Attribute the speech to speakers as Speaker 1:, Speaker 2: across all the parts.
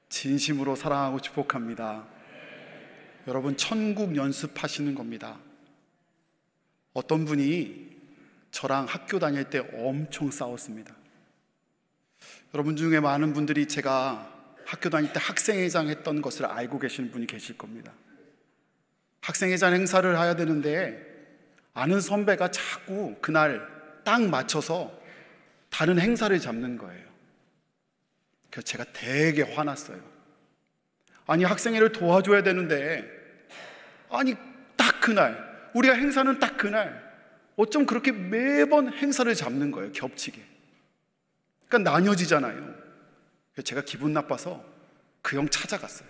Speaker 1: 진심으로 사랑하고 축복합니다. 여러분, 천국 연습하시는 겁니다. 어떤 분이 저랑 학교 다닐 때 엄청 싸웠습니다. 여러분 중에 많은 분들이 제가 학교 다닐 때 학생회장 했던 것을 알고 계시는 분이 계실 겁니다. 학생회장 행사를 해야 되는데 아는 선배가 자꾸 그날 딱 맞춰서 다른 행사를 잡는 거예요. 그래서 제가 되게 화났어요. 아니, 학생회를 도와줘야 되는데, 아니, 딱 그날, 우리가 행사는 딱 그날, 어쩜 그렇게 매번 행사를 잡는 거예요, 겹치게. 그러니까 나뉘어지잖아요. 그래서 제가 기분 나빠서 그 형 찾아갔어요.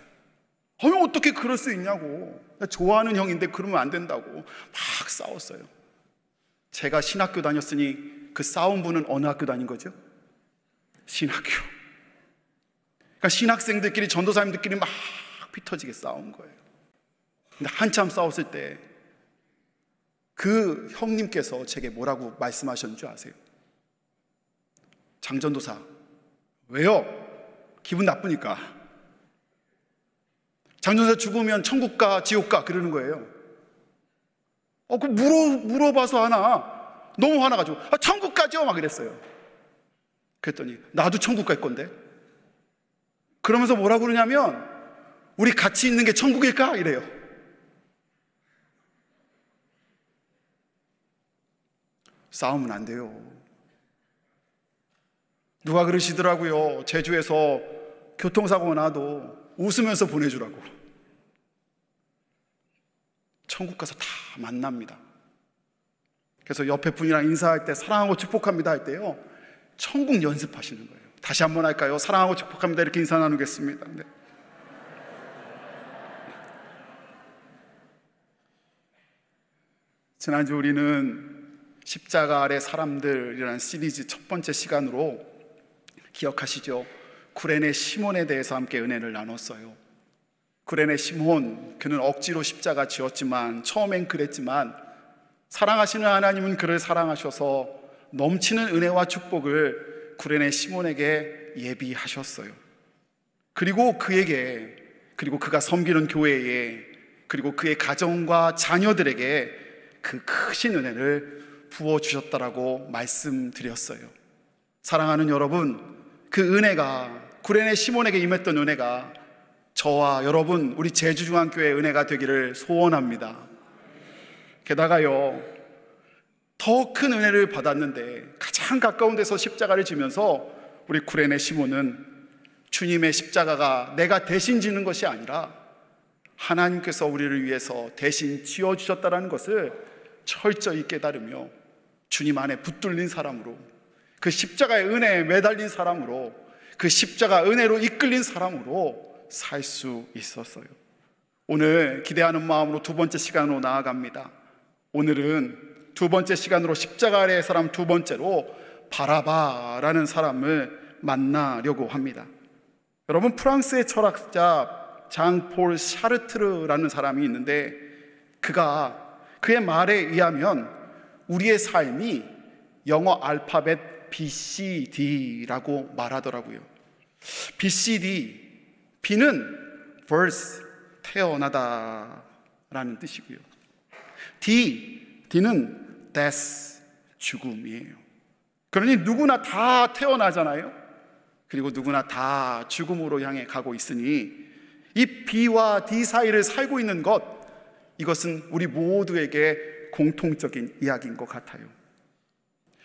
Speaker 1: 아니, 어떻게 그럴 수 있냐고. 나 좋아하는 형인데 그러면 안 된다고 막 싸웠어요. 제가 신학교 다녔으니 그 싸운 분은 어느 학교 다닌 거죠? 신학교. 그러니까 신학생들끼리, 전도사님들끼리 막 피터지게 싸운 거예요. 근데 한참 싸웠을 때 그 형님께서 제게 뭐라고 말씀하셨는 줄 아세요? 장전도사, 왜요? 기분 나쁘니까. 장전도사 죽으면 천국 가 지옥 가 그러는 거예요. 그 물어봐서 하나. 너무 화나가지고 천국 가죠 막 그랬어요. 그랬더니 나도 천국 갈 건데. 그러면서 뭐라고 그러냐면 우리 같이 있는 게 천국일까? 이래요. 싸우면 안 돼요. 누가 그러시더라고요. 제주에서 교통사고 나도 웃으면서 보내주라고. 천국 가서 다 만납니다. 그래서 옆에 분이랑 인사할 때 사랑하고 축복합니다 할 때요, 천국 연습하시는 거예요. 다시 한번 할까요? 사랑하고 축복합니다 이렇게 인사 나누겠습니다. 네. 지난주 우리는 십자가 아래 사람들이라는 시리즈 첫 번째 시간으로, 기억하시죠? 구레네 시몬에 대해서 함께 은혜를 나눴어요. 구레네 시몬, 그는 억지로 십자가 지었지만, 처음엔 그랬지만 사랑하시는 하나님은 그를 사랑하셔서 넘치는 은혜와 축복을 구레네 시몬에게 예비하셨어요. 그리고 그에게, 그리고 그가 섬기는 교회에, 그리고 그의 가정과 자녀들에게 그 크신 은혜를 부어주셨다라고 말씀드렸어요. 사랑하는 여러분, 그 은혜가, 구레네 시몬에게 임했던 은혜가 저와 여러분, 우리 제주중앙교회의 은혜가 되기를 소원합니다. 게다가요, 더 큰 은혜를 받았는데 가장 가까운 데서 십자가를 지면서 우리 구레네 시몬은 주님의 십자가가 내가 대신 지는 것이 아니라 하나님께서 우리를 위해서 대신 지어주셨다는 것을 철저히 깨달으며 주님 안에 붙들린 사람으로, 그 십자가의 은혜에 매달린 사람으로, 그 십자가 은혜로 이끌린 사람으로 살 수 있었어요. 오늘 기대하는 마음으로 두 번째 시간으로 나아갑니다. 오늘은 두 번째 시간으로 십자가 아래의 사람 두 번째로 바라바라는 사람을 만나려고 합니다. 여러분, 프랑스의 철학자 장폴 샤르트르라는 사람이 있는데, 그의 말에 의하면 우리의 삶이 영어 알파벳 BCD라고 말하더라고요. BCD, B는 birth, 태어나다라는 뜻이고요. D는 death, 죽음이에요. 그러니 누구나 다 태어나잖아요. 그리고 누구나 다 죽음으로 향해 가고 있으니 이 B와 D 사이를 살고 있는 것, 이것은 우리 모두에게 공통적인 이야기인 것 같아요.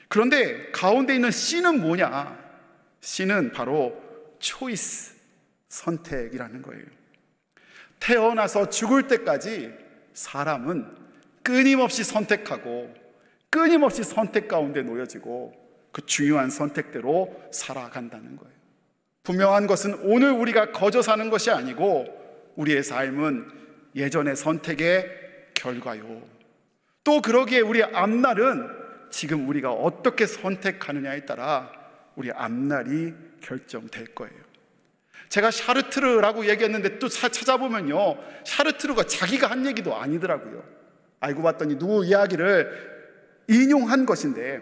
Speaker 1: 그런데 가운데 있는 C는 뭐냐? C는 바로 choice, 선택이라는 거예요. 태어나서 죽을 때까지 사람은 끊임없이 선택하고 끊임없이 선택 가운데 놓여지고 그 중요한 선택대로 살아간다는 거예요. 분명한 것은 오늘 우리가 거저 사는 것이 아니고 우리의 삶은 예전의 선택의 결과요. 또 그러기에 우리 앞날은 지금 우리가 어떻게 선택하느냐에 따라 우리 앞날이 결정될 거예요. 제가 샤르트르라고 얘기했는데 또 찾아보면요, 샤르트르가 자기가 한 얘기도 아니더라고요. 알고 봤더니 누구 이야기를 인용한 것인데,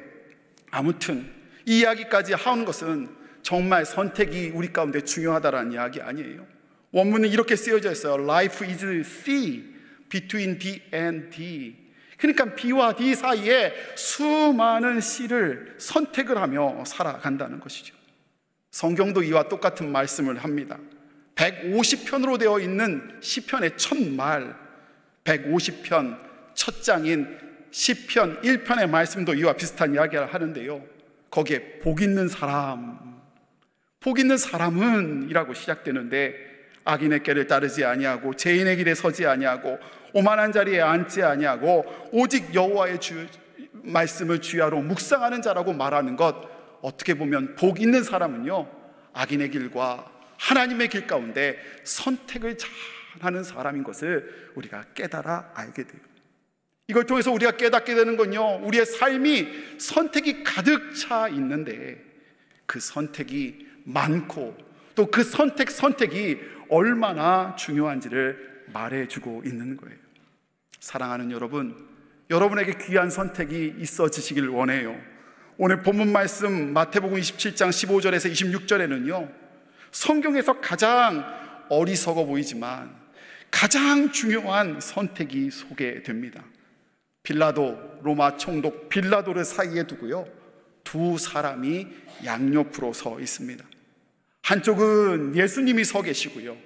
Speaker 1: 아무튼 이 이야기까지 하는 것은 정말 선택이 우리 가운데 중요하다라는 이야기 아니에요. 원문은 이렇게 쓰여져 있어요. Life is C, between B and D. 그러니까 B와 D 사이에 수많은 C를 선택을 하며 살아간다는 것이죠. 성경도 이와 똑같은 말씀을 합니다. 150편으로 되어 있는 시편의 첫말, 150편 첫 장인 시편 1편의 말씀도 이와 비슷한 이야기를 하는데요, 거기에 복 있는 사람, 복 있는 사람은 이라고 시작되는데, 악인의 길을 따르지 아니하고 죄인의 길에 서지 아니하고 오만한 자리에 앉지 아니하고 오직 여호와의 말씀을 주야로 묵상하는 자라고 말하는 것, 어떻게 보면 복 있는 사람은요, 악인의 길과 하나님의 길 가운데 선택을 잘하는 사람인 것을 우리가 깨달아 알게 돼요. 이걸 통해서 우리가 깨닫게 되는 건요, 우리의 삶이 선택이 가득 차 있는데 그 선택이 많고 또 그 선택이 얼마나 중요한지를 말해주고 있는 거예요. 사랑하는 여러분, 여러분에게 귀한 선택이 있어지시길 원해요. 오늘 본문 말씀 마태복음 27장 15절에서 26절에는요, 성경에서 가장 어리석어 보이지만 가장 중요한 선택이 소개됩니다. 빌라도, 로마 총독 빌라도를 사이에 두고요, 두 사람이 양옆으로 서 있습니다. 한쪽은 예수님이 서 계시고요,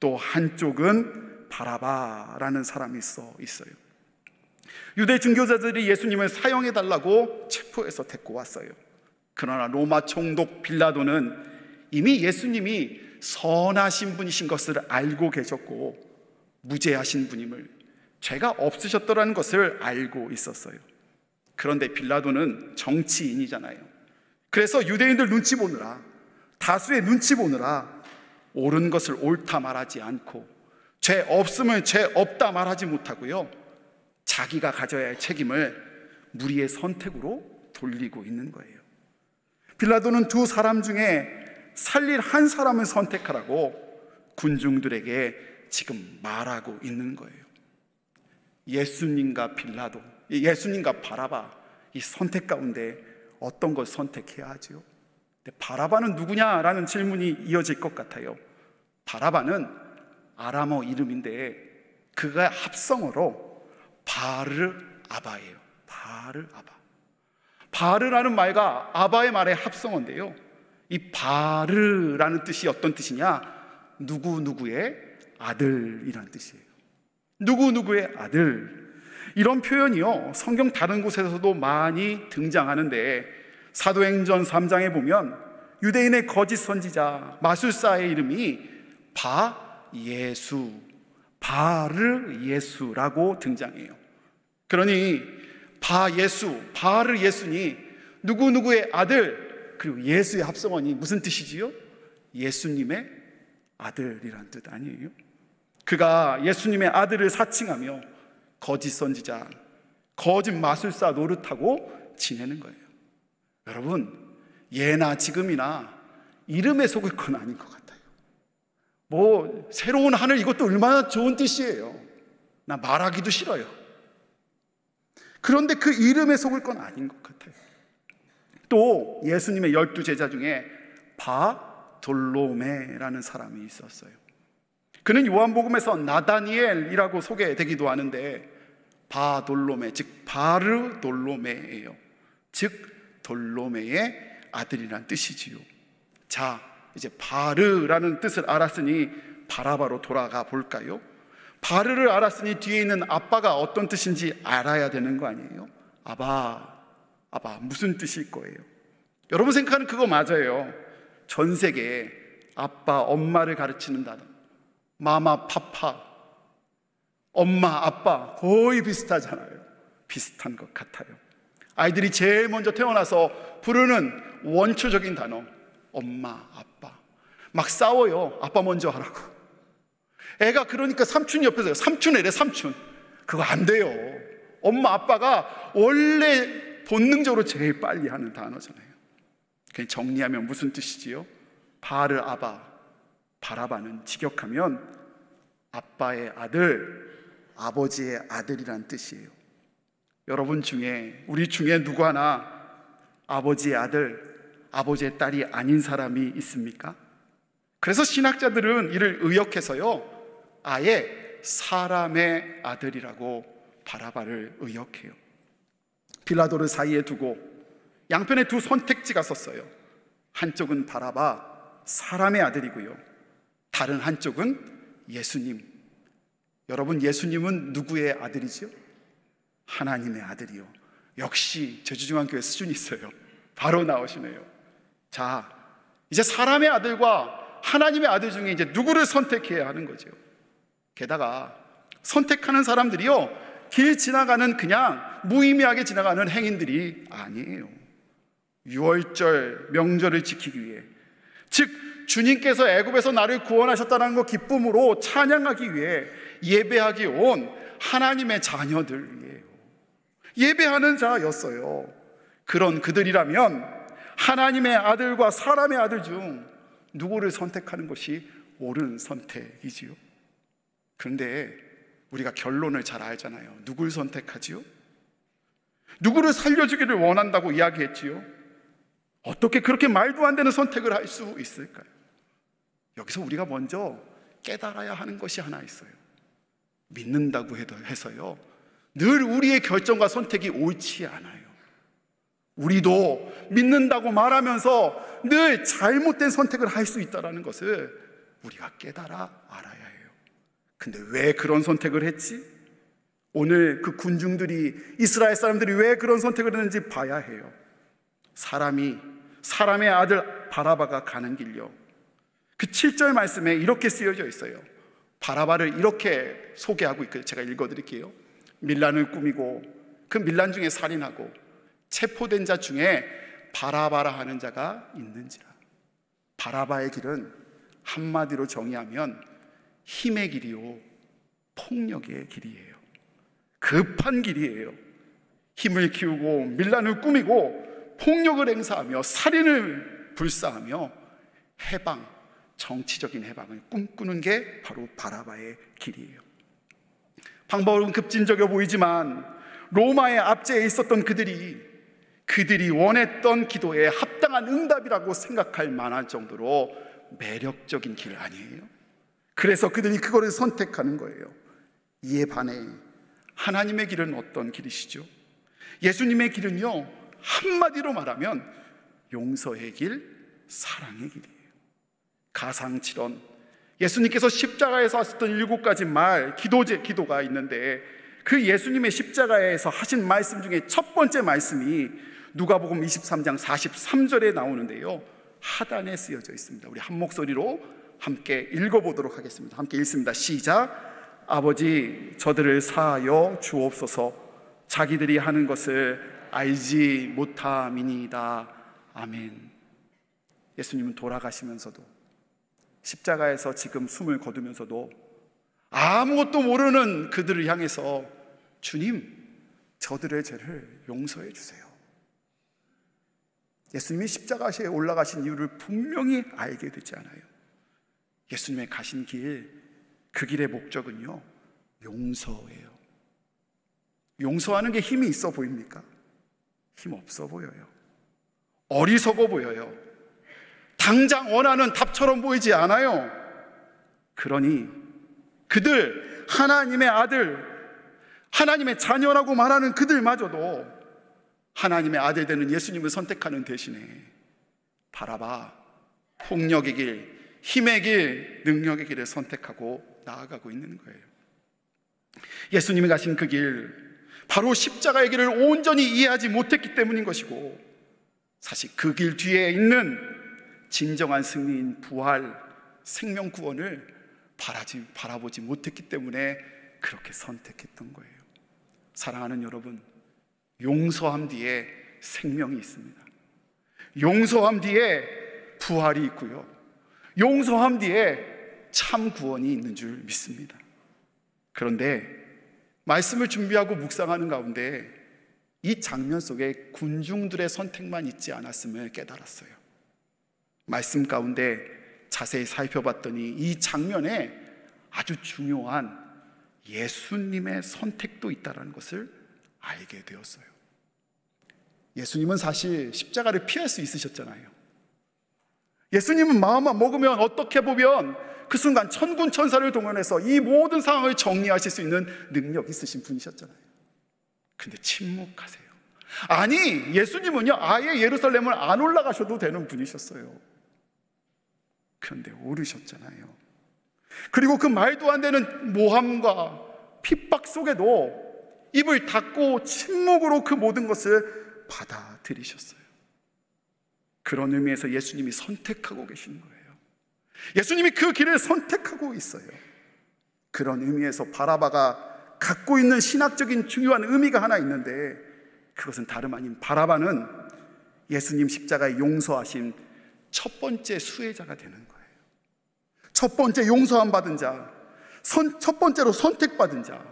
Speaker 1: 또 한쪽은 바라바라는 사람이 서 있어요. 유대 증교자들이 예수님을 사형해 달라고 체포해서 데리고 왔어요. 그러나 로마 총독 빌라도는 이미 예수님이 선하신 분이신 것을 알고 계셨고 무죄하신 분임을, 죄가 없으셨더라는 것을 알고 있었어요. 그런데 빌라도는 정치인이잖아요. 그래서 유대인들 눈치 보느라, 다수의 눈치 보느라 옳은 것을 옳다 말하지 않고 죄 없음을 죄 없다 말하지 못하고요, 자기가 가져야 할 책임을 무리의 선택으로 돌리고 있는 거예요. 빌라도는 두 사람 중에 살릴 한 사람을 선택하라고 군중들에게 지금 말하고 있는 거예요. 예수님과 빌라도, 예수님과 바라바, 이 선택 가운데 어떤 걸 선택해야 하죠? 바라바는 누구냐라는 질문이 이어질 것 같아요. 바라바는 아람어 이름인데 그가 합성어로 바르아바예요. 바르아바. 바르라는 말과 아바의 말의 합성어인데요, 이 바르라는 뜻이 어떤 뜻이냐? 누구누구의 아들이라는 뜻이에요. 누구누구의 아들, 이런 표현이요, 성경 다른 곳에서도 많이 등장하는데 사도행전 3장에 보면 유대인의 거짓 선지자 마술사의 이름이 바예수, 바르예수라고 등장해요. 그러니 바예수, 바르예수니 누구누구의 아들, 그리고 예수의 합성어니 무슨 뜻이지요? 예수님의 아들이란 뜻 아니에요? 그가 예수님의 아들을 사칭하며 거짓 선지자, 거짓 마술사 노릇하고 지내는 거예요. 여러분, 예나 지금이나 이름에 속을 건 아닌 것 같아요. 뭐 새로운 하늘, 이것도 얼마나 좋은 뜻이에요. 나 말하기도 싫어요. 그런데 그 이름에 속을 건 아닌 것 같아요. 또 예수님의 12제자 중에 바돌로메라는 사람이 있었어요. 그는 요한복음에서 나다니엘이라고 소개되기도 하는데 바돌로메, 즉 바르돌로메예요. 즉 돌로메의 아들이란 뜻이지요. 자, 이제 바르라는 뜻을 알았으니 바라바로 돌아가 볼까요? 바르를 알았으니 뒤에 있는 아빠가 어떤 뜻인지 알아야 되는 거 아니에요? 아바, 무슨 뜻일 거예요? 여러분 생각하는 그거 맞아요. 전 세계에 아빠, 엄마를 가르치는 단어, 마마, 파파, 엄마, 아빠 거의 비슷하잖아요. 비슷한 것 같아요. 아이들이 제일 먼저 태어나서 부르는 원초적인 단어, 엄마, 아빠. 막 싸워요. 아빠 먼저 하라고. 애가 그러니까 삼촌 옆에서 삼촌 애래, 삼촌. 그거 안 돼요. 엄마, 아빠가 원래 본능적으로 제일 빨리 하는 단어잖아요. 그냥 정리하면 무슨 뜻이지요? 바르 아바, 바라바는 직역하면 아빠의 아들, 아버지의 아들이란 뜻이에요. 여러분 중에, 우리 중에 누구 하나 아버지의 아들, 아버지의 딸이 아닌 사람이 있습니까? 그래서 신학자들은 이를 의역해서요, 아예 사람의 아들이라고 바라바를 의역해요. 빌라도를 사이에 두고 양편에 두 선택지가 섰어요. 한쪽은 바라바, 사람의 아들이고요, 다른 한쪽은 예수님. 여러분, 예수님은 누구의 아들이죠? 하나님의 아들이요. 역시 제주중앙교회 수준이 있어요. 바로 나오시네요. 자, 이제 사람의 아들과 하나님의 아들 중에 이제 누구를 선택해야 하는 거죠. 게다가 선택하는 사람들이요, 길 지나가는 그냥 무의미하게 지나가는 행인들이 아니에요. 유월절 명절을 지키기 위해, 즉 주님께서 애굽에서 나를 구원하셨다는 거 기쁨으로 찬양하기 위해 예배하기 온 하나님의 자녀들이에요. 예배하는 자였어요. 그런 그들이라면 하나님의 아들과 사람의 아들 중 누구를 선택하는 것이 옳은 선택이지요? 그런데 우리가 결론을 잘 알잖아요. 누굴 선택하지요? 누구를 살려주기를 원한다고 이야기했지요? 어떻게 그렇게 말도 안 되는 선택을 할 수 있을까요? 여기서 우리가 먼저 깨달아야 하는 것이 하나 있어요. 믿는다고 해서요, 늘 우리의 결정과 선택이 옳지 않아요. 우리도 믿는다고 말하면서 늘 잘못된 선택을 할 수 있다는 것을 우리가 깨달아 알아야 해요. 근데 왜 그런 선택을 했지? 오늘 그 군중들이, 이스라엘 사람들이 왜 그런 선택을 했는지 봐야 해요. 사람의 아들 바라바가 가는 길요, 그 7절 말씀에 이렇게 쓰여져 있어요. 바라바를 이렇게 소개하고 있고요. 제가 읽어드릴게요. 밀란을 꾸미고 그 밀란 중에 살인하고 체포된 자 중에 바라바라 하는 자가 있는지라. 바라바의 길은 한마디로 정의하면 힘의 길이요, 폭력의 길이에요. 급한 길이에요. 힘을 키우고 밀란을 꾸미고 폭력을 행사하며 살인을 불사하며 해방, 정치적인 해방을 꿈꾸는 게 바로 바라바의 길이에요. 방법은 급진적이어 보이지만 로마의 압제에 있었던 그들이 원했던 기도에 합당한 응답이라고 생각할 만할 정도로 매력적인 길 아니에요? 그래서 그들이 그거를 선택하는 거예요. 이에 반해 하나님의 길은 어떤 길이시죠? 예수님의 길은요, 한마디로 말하면 용서의 길, 사랑의 길이에요. 가상칠언, 예수님께서 십자가에서 하셨던 7가지 기도가 있는데, 그 예수님의 십자가에서 하신 말씀 중에 첫 번째 말씀이 누가복음 23장 43절에 나오는데요, 하단에 쓰여져 있습니다. 우리 한 목소리로 함께 읽어보도록 하겠습니다. 함께 읽습니다. 시작. 아버지, 저들을 사하여 주옵소서. 자기들이 하는 것을 알지 못함이니이다. 아멘. 예수님은 돌아가시면서도, 십자가에서 지금 숨을 거두면서도 아무것도 모르는 그들을 향해서 주님, 저들의 죄를 용서해 주세요. 예수님이 십자가에 올라가신 이유를 분명히 알게 되지 않아요. 예수님의 가신 길, 그 길의 목적은요, 용서예요. 용서하는 게 힘이 있어 보입니까? 힘 없어 보여요. 어리석어 보여요. 당장 원하는 답처럼 보이지 않아요. 그러니 그들, 하나님의 아들, 하나님의 자녀라고 말하는 그들마저도 하나님의 아들 되는 예수님을 선택하는 대신에 바라바, 폭력의 길, 힘의 길, 능력의 길을 선택하고 나아가고 있는 거예요. 예수님이 가신 그 길, 바로 십자가의 길을 온전히 이해하지 못했기 때문인 것이고, 사실 그 길 뒤에 있는 진정한 승리인 부활, 생명 구원을 바라보지 못했기 때문에 그렇게 선택했던 거예요. 사랑하는 여러분, 용서함 뒤에 생명이 있습니다. 용서함 뒤에 부활이 있고요, 용서함 뒤에 참 구원이 있는 줄 믿습니다. 그런데 말씀을 준비하고 묵상하는 가운데 이 장면 속에 군중들의 선택만 있지 않았음을 깨달았어요. 말씀 가운데 자세히 살펴봤더니 이 장면에 아주 중요한 예수님의 선택도 있다는 것을 알게 되었어요. 예수님은 사실 십자가를 피할 수 있으셨잖아요. 예수님은 마음만 먹으면 어떻게 보면 그 순간 천군 천사를 동원해서 이 모든 상황을 정리하실 수 있는 능력 있으신 분이셨잖아요. 근데 침묵하세요. 아니, 예수님은요 아예 예루살렘을 안 올라가셔도 되는 분이셨어요. 그런데 오르셨잖아요. 그리고 그 말도 안 되는 모함과 핍박 속에도 입을 닫고 침묵으로 그 모든 것을 받아들이셨어요. 그런 의미에서 예수님이 선택하고 계시는 거예요. 예수님이 그 길을 선택하고 있어요. 그런 의미에서 바라바가 갖고 있는 신학적인 중요한 의미가 하나 있는데, 그것은 다름 아닌 바라바는 예수님 십자가에 용서하신 첫 번째 수혜자가 되는 거예요. 첫 번째 용서함 받은 자, 첫 번째로 선택받은 자,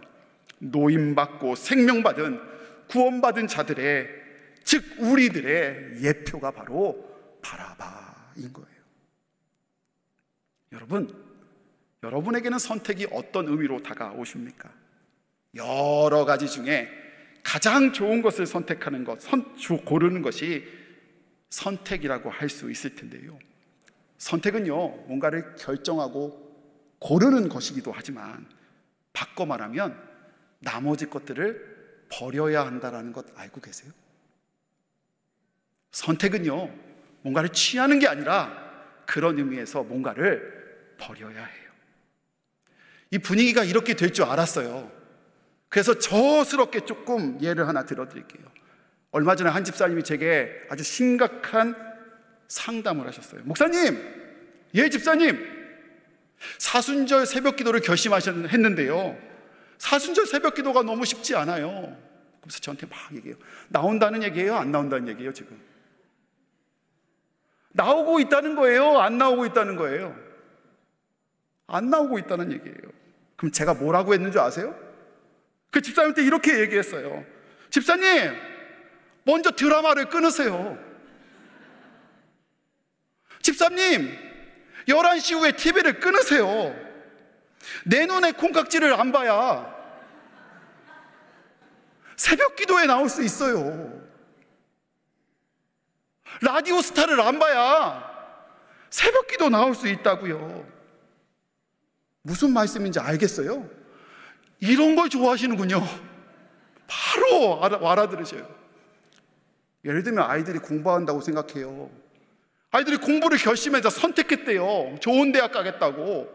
Speaker 1: 노임받고 생명받은 구원받은 자들의, 즉 우리들의 예표가 바로 바라바인 거예요. 여러분에게는 선택이 어떤 의미로 다가오십니까? 여러 가지 중에 가장 좋은 것을 선택하는 것, 고르는 것이 선택이라고 할 수 있을 텐데요, 선택은요 뭔가를 결정하고 고르는 것이기도 하지만 바꿔 말하면 나머지 것들을 버려야 한다는 것 알고 계세요? 선택은요 뭔가를 취하는 게 아니라 그런 의미에서 뭔가를 버려야 해요. 이 분위기가 이렇게 될 줄 알았어요. 그래서 저스럽게 조금 예를 하나 들어드릴게요. 얼마 전에 한 집사님이 제게 아주 심각한 상담을 하셨어요. 목사님, 예 집사님, 사순절 새벽 기도를 결심했는데요, 사순절 새벽 기도가 너무 쉽지 않아요. 그래서 저한테 막 얘기해요. 나온다는 얘기예요? 안 나온다는 얘기예요? 지금 나오고 있다는 거예요? 안 나오고 있다는 거예요? 안 나오고 있다는 얘기예요. 그럼 제가 뭐라고 했는지 아세요? 그 집사님한테 이렇게 얘기했어요. 집사님, 먼저 드라마를 끊으세요. 집사님, 11시 후에 TV를 끊으세요. 내 눈에 콩깍지를 안 봐야 새벽 기도에 나올 수 있어요. 라디오 스타를 안 봐야 새벽 기도 나올 수 있다고요. 무슨 말씀인지 알겠어요? 이런 걸 좋아하시는군요. 바로 알아들으셔요. 예를 들면 아이들이 공부한다고 생각해요. 아이들이 공부를 결심해서 선택했대요. 좋은 대학 가겠다고.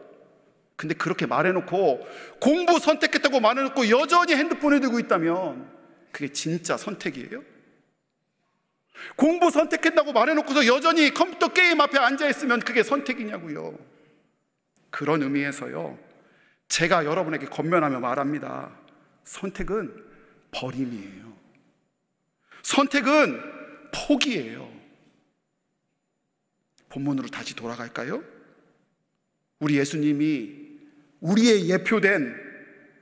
Speaker 1: 근데 그렇게 말해놓고, 공부 선택했다고 말해놓고 여전히 핸드폰을 들고 있다면 그게 진짜 선택이에요? 공부 선택했다고 말해놓고서 여전히 컴퓨터 게임 앞에 앉아있으면 그게 선택이냐고요. 그런 의미에서요, 제가 여러분에게 권면하며 말합니다. 선택은 버림이에요. 선택은 포기예요. 본문으로 다시 돌아갈까요? 우리 예수님이 우리의 예표된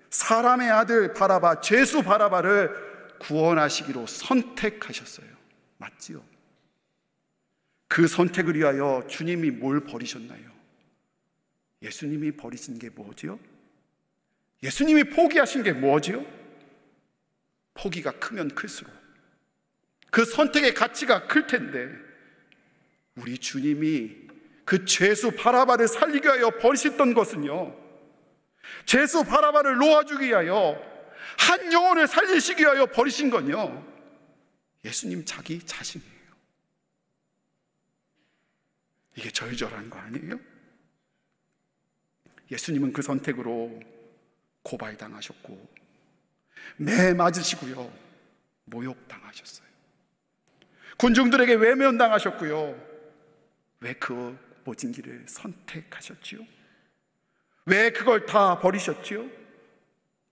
Speaker 1: 사람의 아들 바라바, 죄수 바라바를 구원하시기로 선택하셨어요. 맞지요? 그 선택을 위하여 주님이 뭘 버리셨나요? 예수님이 버리신 게 뭐지요? 예수님이 포기하신 게 뭐지요? 포기가 크면 클수록 그 선택의 가치가 클 텐데, 우리 주님이 그 죄수 바라바를 살리기 위하여 버리셨던 것은요, 죄수 바라바를 놓아주기 위하여, 한 영혼을 살리시기 위하여 버리신 건요, 예수님 자기 자신이에요. 이게 절절한 거 아니에요? 예수님은 그 선택으로 고발당하셨고 매 맞으시고요, 모욕당하셨어요. 군중들에게 외면당하셨고요. 왜 그 모진 길을 선택하셨지요? 왜 그걸 다 버리셨지요?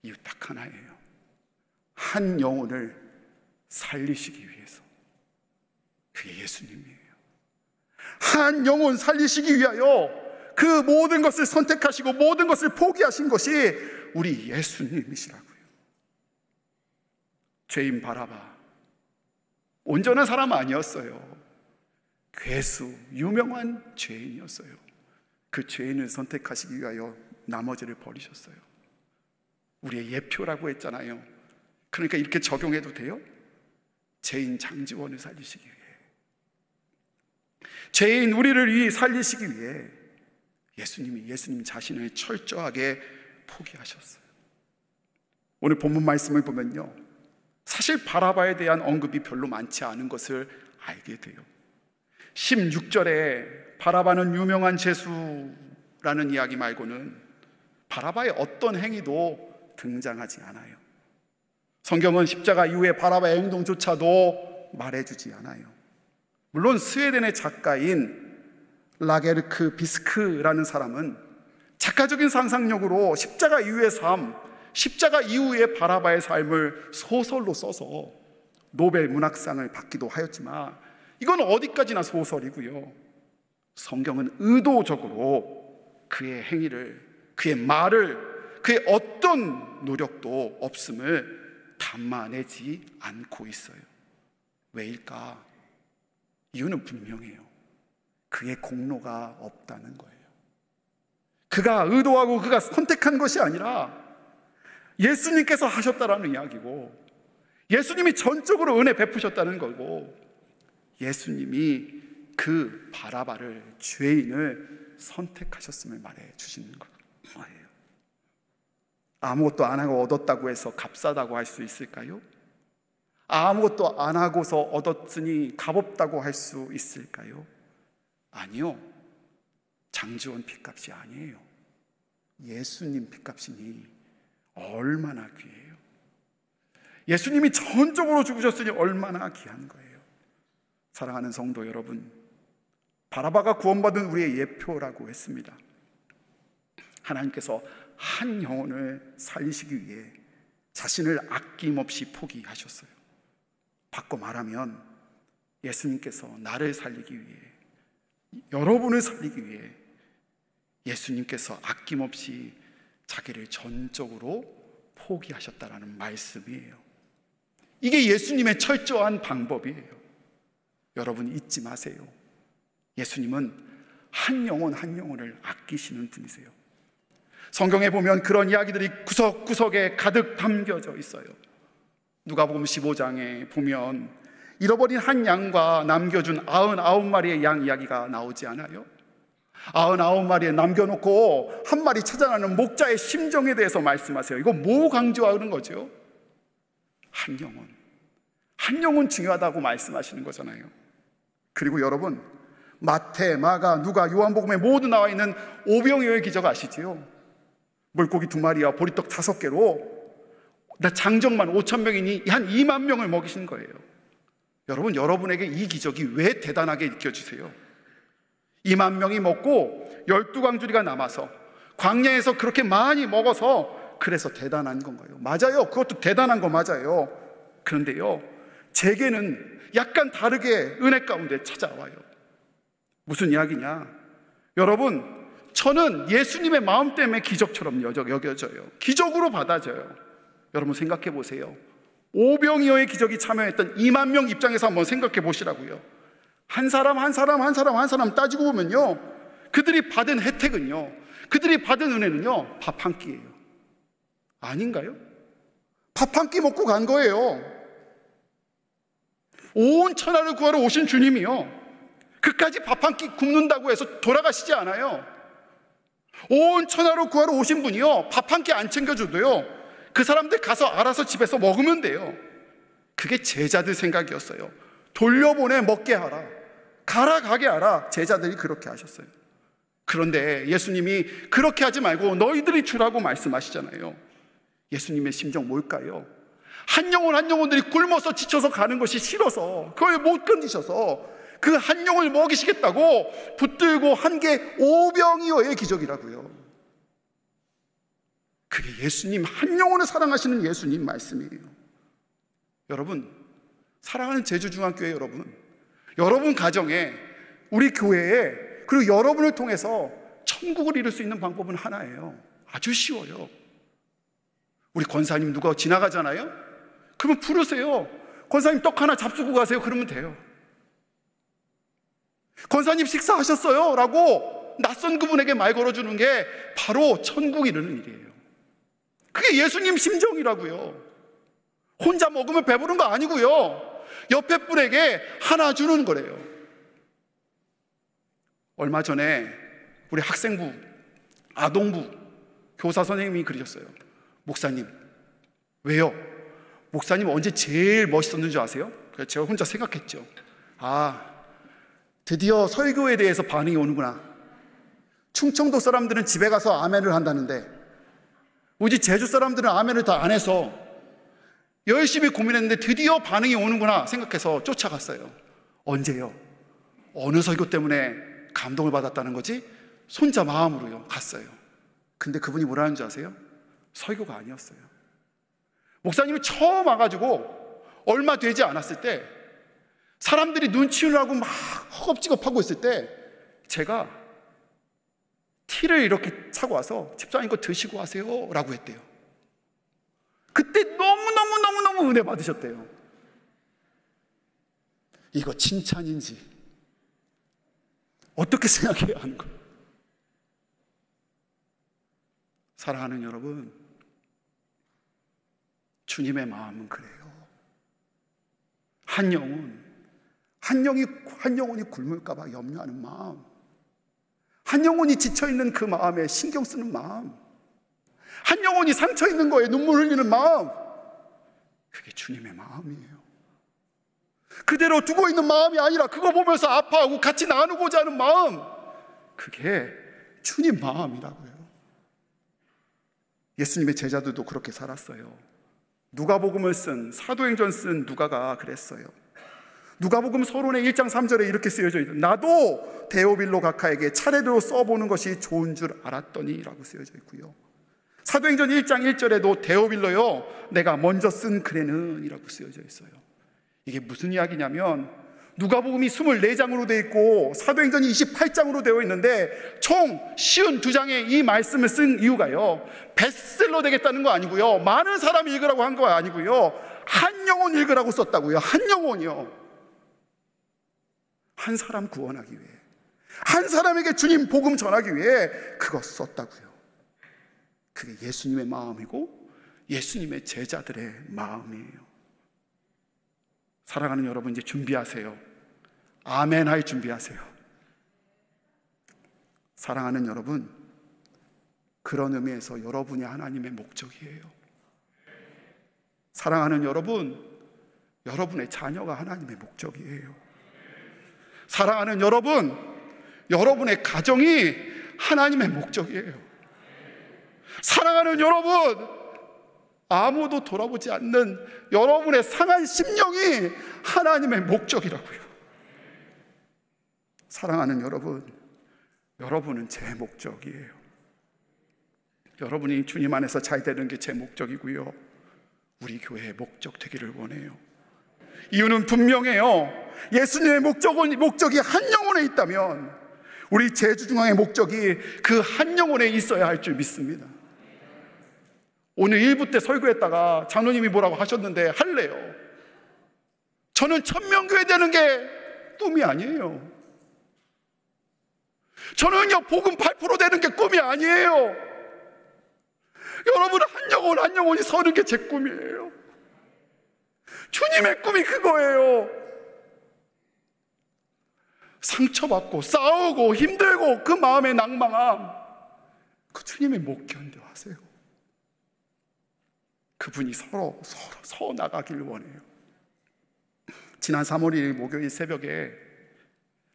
Speaker 1: 이유 딱 하나예요. 한 영혼을 살리시기 위해서. 그게 예수님이에요. 한 영혼 살리시기 위하여 그 모든 것을 선택하시고 모든 것을 포기하신 것이 우리 예수님이시라고요. 죄인 바라바, 온전한 사람 아니었어요. 괴수, 유명한 죄인이었어요. 그 죄인을 선택하시기 위하여 나머지를 버리셨어요. 우리의 예표라고 했잖아요. 그러니까 이렇게 적용해도 돼요? 죄인 장지원을 살리시기 위해. 죄인 우리를 살리시기 위해 예수님 자신을 철저하게 포기하셨어요. 오늘 본문 말씀을 보면요, 사실 바라바에 대한 언급이 별로 많지 않은 것을 알게 돼요. 16절에 바라바는 유명한 죄수라는 이야기 말고는 바라바의 어떤 행위도 등장하지 않아요. 성경은 십자가 이후에 바라바의 행동조차도 말해주지 않아요. 물론 스웨덴의 작가인 라게르크 비스크라는 사람은 작가적인 상상력으로 십자가 이후의 삶, 십자가 이후의 바라바의 삶을 소설로 써서 노벨 문학상을 받기도 하였지만 이건 어디까지나 소설이고요, 성경은 의도적으로 그의 행위를, 그의 말을, 그의 어떤 노력도 없음을 담아내지 않고 있어요. 왜일까? 이유는 분명해요. 그의 공로가 없다는 거예요. 그가 의도하고 그가 선택한 것이 아니라 예수님께서 하셨다라는 이야기고, 예수님이 전적으로 은혜 베푸셨다는 거고, 예수님이 그 바라바를, 죄인을 선택하셨음을 말해 주시는 거예요. 아무것도 안 하고 얻었다고 해서 값싸다고 할 수 있을까요? 아무것도 안 하고서 얻었으니 값없다고 할 수 있을까요? 아니요. 장지원 핏값이 아니에요. 예수님 핏값이니 얼마나 귀해요. 예수님이 전적으로 죽으셨으니 얼마나 귀한 거예요. 사랑하는 성도 여러분, 바라바가 구원받은 우리의 예표라고 했습니다. 하나님께서 한 영혼을 살리시기 위해 자신을 아낌없이 포기하셨어요. 바꿔 말하면 예수님께서 나를 살리기 위해, 여러분을 살리기 위해 예수님께서 아낌없이 자기를 전적으로 포기하셨다라는 말씀이에요. 이게 예수님의 철저한 방법이에요. 여러분 잊지 마세요. 예수님은 한 영혼 한 영혼을 아끼시는 분이세요. 성경에 보면 그런 이야기들이 구석구석에 가득 담겨져 있어요. 누가복음 15장에 보면 잃어버린 한 양과 남겨준 99마리의 양 이야기가 나오지 않아요? 99마리에 남겨놓고 한 마리 찾아나는 목자의 심정에 대해서 말씀하세요. 이거 뭐 강조하는 거죠? 한 영혼 중요하다고 말씀하시는 거잖아요. 그리고 여러분, 마태, 마가, 누가, 요한복음에 모두 나와 있는 오병이어의 기적 아시지요? 물고기 2마리와 보리떡 5개로 장정만 5,000명이니 한 2만 명을 먹이신 거예요. 여러분, 여러분에게 이 기적이 왜 대단하게 느껴지세요? 2만 명이 먹고 12광주리가 남아서 광야에서 그렇게 많이 먹어서 그래서 대단한 건가요? 맞아요. 그것도 대단한 거 맞아요. 그런데요, 제게는 약간 다르게 은혜 가운데 찾아와요. 무슨 이야기냐? 여러분, 저는 예수님의 마음 때문에 기적처럼 여겨져요. 기적으로 받아져요. 여러분 생각해 보세요. 오병이어의 기적이 참여했던 2만 명 입장에서 한번 생각해 보시라고요. 한 사람 따지고 보면요, 그들이 받은 혜택은요, 그들이 받은 은혜는요, 밥 한 끼예요. 아닌가요? 밥 한 끼 먹고 간 거예요. 온 천하를 구하러 오신 주님이요, 그까지 밥 한 끼 굶는다고 해서 돌아가시지 않아요. 온 천하를 구하러 오신 분이요, 밥 한 끼 안 챙겨줘도요, 그 사람들 가서 알아서 집에서 먹으면 돼요. 그게 제자들 생각이었어요. 돌려보내 먹게 하라, 가라 가게 하라. 제자들이 그렇게 하셨어요. 그런데 예수님이 그렇게 하지 말고 너희들이 주라고 말씀하시잖아요. 예수님의 심정 뭘까요? 한 영혼 한 영혼들이 굶어서 지쳐서 가는 것이 싫어서, 그걸 못 견디셔서 그 한 영혼을 먹이시겠다고 붙들고 한 게 오병이어의 기적이라고요. 그게 예수님, 한 영혼을 사랑하시는 예수님 말씀이에요. 여러분, 사랑하는 제주중앙교회 여러분 가정에, 우리 교회에, 그리고 여러분을 통해서 천국을 이룰 수 있는 방법은 하나예요. 아주 쉬워요. 우리 권사님 누가 지나가잖아요? 그러면 부르세요. 권사님 떡 하나 잡수고 가세요. 그러면 돼요. 권사님 식사하셨어요? 라고 낯선 그분에게 말 걸어주는 게 바로 천국 이루는 일이에요. 그게 예수님 심정이라고요. 혼자 먹으면 배부른 거 아니고요, 옆에 분에게 하나 주는 거래요. 얼마 전에 우리 학생부, 아동부 교사 선생님이 그러셨어요. 목사님, 왜요? 목사님 언제 제일 멋있었는 줄 아세요? 그래서 제가 혼자 생각했죠. 드디어 설교에 대해서 반응이 오는구나. 충청도 사람들은 집에 가서 아멘을 한다는데 우리 제주 사람들은 아멘을 다 안 해서 열심히 고민했는데 드디어 반응이 오는구나 생각해서 쫓아갔어요. 언제요? 어느 설교 때문에 감동을 받았다는 거지? 손자 마음으로요 갔어요. 근데 그분이 뭐라는 줄 아세요? 설교가 아니었어요. 목사님이 처음 와가지고 얼마 되지 않았을 때 사람들이 눈 치우느라고 막 허겁지겁하고 있을 때 제가 티를 이렇게 차고 와서 집사님 거 드시고 하세요 라고 했대요. 그때 너무너무 은혜 받으셨대요. 이거 칭찬인지 어떻게 생각해야 하는 거예요? 사랑하는 여러분, 주님의 마음은 그래요. 한 영혼이 굶을까 봐 염려하는 마음, 한 영혼이 지쳐있는 그 마음에 신경 쓰는 마음, 한 영혼이 상처있는 거에 눈물 흘리는 마음, 그게 주님의 마음이에요. 그대로 두고 있는 마음이 아니라 그거 보면서 아파하고 같이 나누고자 하는 마음, 그게 주님 마음이라고요. 예수님의 제자들도 그렇게 살았어요. 누가복음을 쓴, 사도행전 쓴 누가가 그랬어요. 누가복음 서론의 1장 3절에 이렇게 쓰여져 있어요. 나도 데오빌로 각하에게 차례대로 써보는 것이 좋은 줄 알았더니 라고 쓰여져 있고요. 사도행전 1장 1절에도 데오빌로요 내가 먼저 쓴 글에는 이라고 쓰여져 있어요. 이게 무슨 이야기냐면 누가복음이 24장으로 되어 있고 사도행전이 28장으로 되어 있는데 총 52장의 이 말씀을 쓴 이유가요, 베스트셀러 되겠다는 거 아니고요, 많은 사람이 읽으라고 한 거 아니고요, 한 영혼 읽으라고 썼다고요. 한 영혼이요. 한 사람 구원하기 위해, 한 사람에게 주님 복음 전하기 위해 그거 썼다고요. 그게 예수님의 마음이고 예수님의 제자들의 마음이에요. 사랑하는 여러분, 이제 준비하세요. 아멘 할 준비하세요. 사랑하는 여러분, 그런 의미에서 여러분이 하나님의 목적이에요. 사랑하는 여러분, 여러분의 자녀가 하나님의 목적이에요. 사랑하는 여러분, 여러분의 가정이 하나님의 목적이에요. 사랑하는 여러분, 아무도 돌아보지 않는 여러분의 상한 심령이 하나님의 목적이라고요. 사랑하는 여러분, 여러분은 제 목적이에요. 여러분이 주님 안에서 잘 되는 게 제 목적이고요, 우리 교회의 목적 되기를 원해요. 이유는 분명해요. 예수님의 목적이 한 영혼에 있다면 우리 제주중앙의 목적이 그 한 영혼에 있어야 할 줄 믿습니다. 오늘 1부 때 설교했다가 장로님이 뭐라고 하셨는데 할래요. 저는 천명교회 되는 게 꿈이 아니에요. 저는요 복음 8% 되는 게 꿈이 아니에요. 여러분 한 영혼이 서는 게 제 꿈이에요. 주님의 꿈이 그거예요. 상처받고 싸우고 힘들고 그 마음의 낭망함, 그 주님의 못 견뎌하세요. 그분이 서로 나가길 원해요. 지난 3월 1일 목요일 새벽에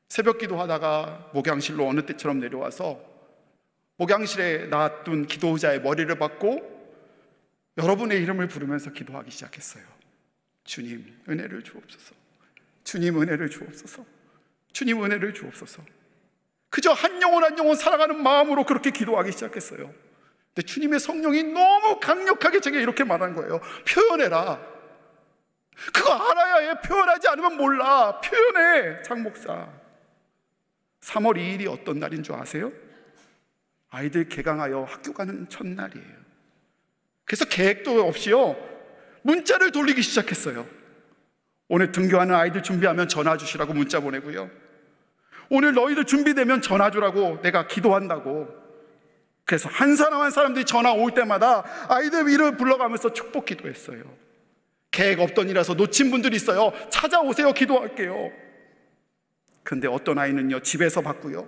Speaker 1: 새벽 기도하다가 목양실로 어느 때처럼 내려와서 목양실에 놔둔 기도 의자의 머리를 받고 여러분의 이름을 부르면서 기도하기 시작했어요. 주님 은혜를 주옵소서. 주님 은혜를 주옵소서. 주님 은혜를 주옵소서. 그저 한 영혼 살아가는 마음으로 그렇게 기도하기 시작했어요. 근데 주님의 성령이 너무 강력하게 제게 이렇게 말한 거예요. 표현해라. 그거 알아야 해. 표현하지 않으면 몰라. 표현해. 장 목사, 3월 2일이 어떤 날인 줄 아세요? 아이들 개강하여 학교 가는 첫날이에요. 그래서 계획도 없이요 문자를 돌리기 시작했어요. 오늘 등교하는 아이들 준비하면 전화 주시라고 문자 보내고요, 오늘 너희들 준비되면 전화 주라고 내가 기도한다고. 그래서 한 사람 한 사람들이 전화 올 때마다 아이들 이름 불러가면서 축복 기도했어요. 계획 없던 일이라서 놓친 분들이 있어요. 찾아오세요. 기도할게요. 근데 어떤 아이는요 집에서 받고요,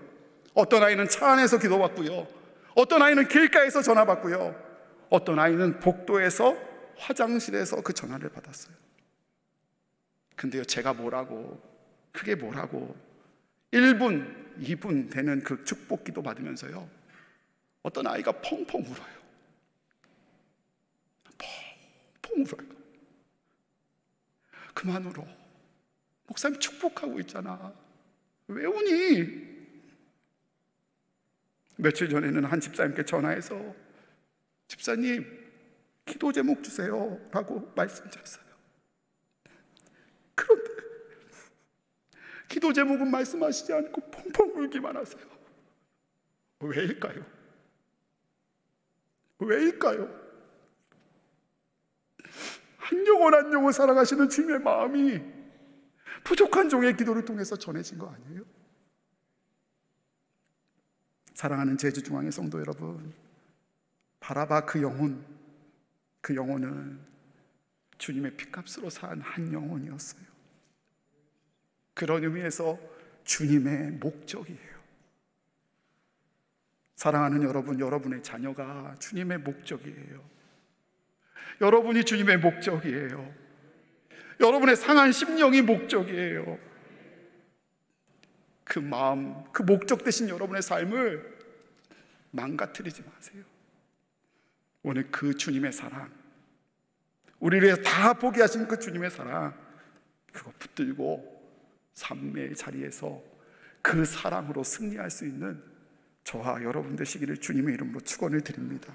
Speaker 1: 어떤 아이는 차 안에서 기도받고요, 어떤 아이는 길가에서 전화받고요, 어떤 아이는 복도에서, 화장실에서 그 전화를 받았어요. 근데요, 제가 뭐라고, 그게 뭐라고 1분, 2분 되는 그 축복기도 받으면서요, 어떤 아이가 펑펑 울어요. 펑펑 울어요. 그만 울어. 목사님 축복하고 있잖아. 왜 우니? 며칠 전에는 한 집사님께 전화해서 집사님, 기도 제목 주세요 라고 말씀드렸어요. 그런데 기도 제목은 말씀하시지 않고 펑펑 울기만 하세요. 왜일까요? 왜일까요? 한 영혼 한 영혼 살아가시는 주님의 마음이 부족한 종의 기도를 통해서 전해진 거 아니에요? 사랑하는 제주중앙의 성도 여러분, 바라봐 그 영혼, 그 영혼은 주님의 피값으로 산 한 영혼이었어요. 그런 의미에서 주님의 목적이에요. 사랑하는 여러분, 여러분의 자녀가 주님의 목적이에요. 여러분이 주님의 목적이에요. 여러분의 상한 심령이 목적이에요. 그 마음, 그 목적 되신 여러분의 삶을 망가뜨리지 마세요. 오늘 그 주님의 사랑, 우리를 위해서 다 포기하신 그 주님의 사랑, 그거 붙들고 삶의 자리에서 그 사랑으로 승리할 수 있는 저와 여러분 되시기를 주님의 이름으로 축원을 드립니다.